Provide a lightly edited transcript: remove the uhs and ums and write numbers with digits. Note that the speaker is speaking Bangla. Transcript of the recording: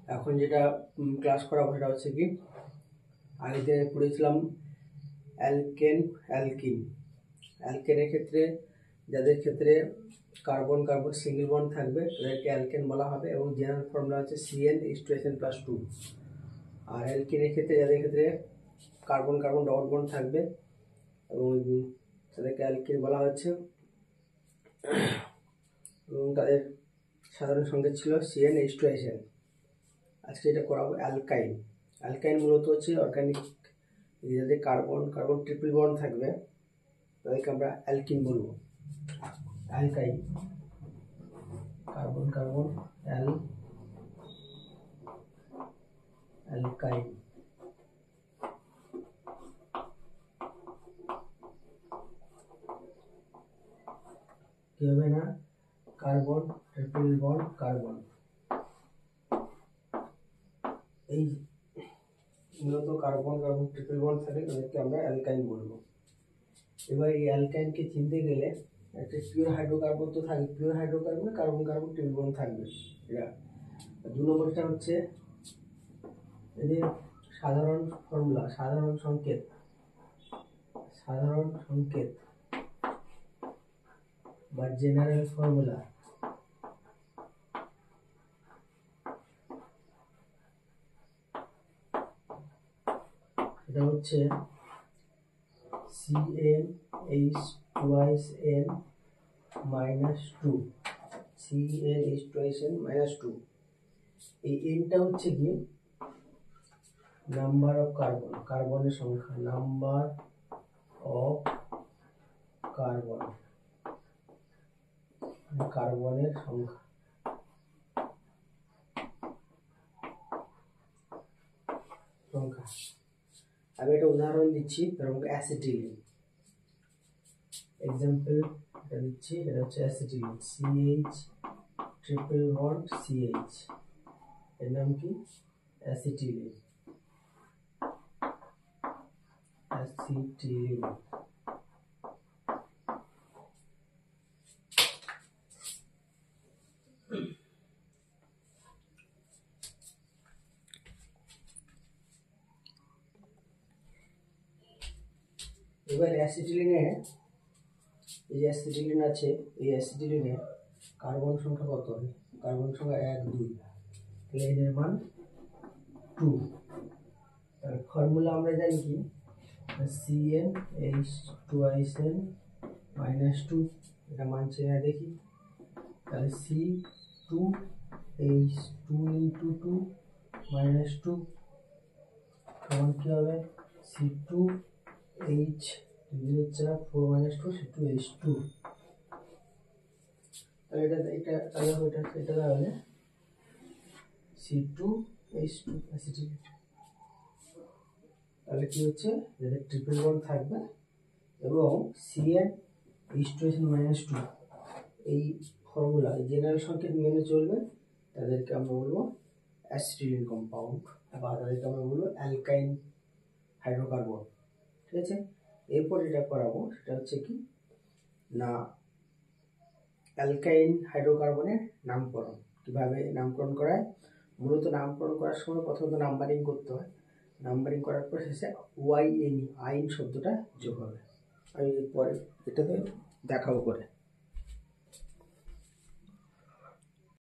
এখন যেটা ক্লাস করাবো সেটা হচ্ছে কি, আগে পড়েছিলাম অ্যালকেন অ্যালকিন। অ্যালকেনের ক্ষেত্রে যাদের ক্ষেত্রে কার্বন কার্বন সিঙ্গেল বন্ড থাকবে তাদেরকে অ্যালকেন বলা হবে এবং জেনারেল ফর্মুলা হচ্ছে CnH2SN+2। আর অ্যালকিনের ক্ষেত্রে যাদের ক্ষেত্রে কার্বন কার্বন ডবল বন্ড থাকবে এবং তাদেরকে অ্যালকিন বলা হচ্ছে এবং তাদের সাধারণ সংকেত ছিল CnH2SN। আজকে এটা করাবো অ্যালকাইন। অ্যালকাইন মূলত হচ্ছে অর্গানিক যাদের কার্বন কার্বন ট্রিপল বন্ড থাকবে তাদেরকে আমরা অ্যালকিন বলবো। অ্যালকাইন কার্বন কার্বন অ্যালকাইন। কি হবে না, কার্বন ট্রিপল বন্ড কার্বন, এই মূলত কার্বন কার্বন ট্রিপল বন্ড থাকে তাদেরকে আমরা অ্যালকাইন বলবো। এবার এই অ্যালকাইনকে চিনতে গেলে একটা পিওর হাইড্রোকার্বন তো থাকবে, পিওর হাইড্রোকার্বনে কার্বন কার্বন ট্রিপল বন্ড থাকবে। এটা 2 নম্বরটা হচ্ছে এদের সাধারণ ফর্মুলা, সাধারণ সংকেত বা জেনারেল ফর্মুলা। এটা হচ্ছে CnH2n-2 CnH2n-2। এই এনটা হচ্ছে কি নাম্বার অফ কার্বন, কার্বনের সংখ্যা, নাম্বার অফ কার্বন, কার্বনের সংখ্যা। আমি একটা উদাহরণ দিচ্ছি, ধরুন অ্যাসিটিলিন। এক্সাম্পল এটা দিচ্ছি, এটা হচ্ছে acetylene, CH triple bond CH, এর নাম কি অ্যাসিটিলিন। এবার অ্যাসিটিলিনে, এই যে অ্যাসিটিলিন আছে, এই অ্যাসিটিলিনে কার্বন সংখ্যা কত হবে? কার্বন সংখ্যা 1 2, তাহলে এর মান 2। তাহলে ফর্মুলা আমরা জানি কি, CnH2SN-2, এটা মানছে না দেখি। তাহলে C2H2 × 2 সমান কি হবে? C2H4 - 2 C2H2। তাহলে এটা তাহলে C2H2 অ্যাসিটিলিন। তাহলে কি হচ্ছে, যাদের ট্রিপল বন্ড থাকবে এবং CnH2SN-2 এই ফর্মুলা জেনারেল সংকেত মেনে চলবে তাদেরকে আমরা বলবো অ্যাসিটিলিন কম্পাউন্ড, বা তাদেরকে আমরা বলবো অ্যালকাইন হাইড্রোকার্বন। ঠিক আছে, এরপর যেটা করাবো সেটা হচ্ছে কি না, অ্যালকাইন হাইড্রোকার্বনের নামকরণ। কিভাবে নামকরণ করায়? মূলত নামকরণ করার সময় প্রথমত নাম্বারিং করতে হয়, নাম্বারিং করার পর শেষে YN আইন শব্দটা যোগ হবে। আমি পরে এটাতে দেখাবো করে।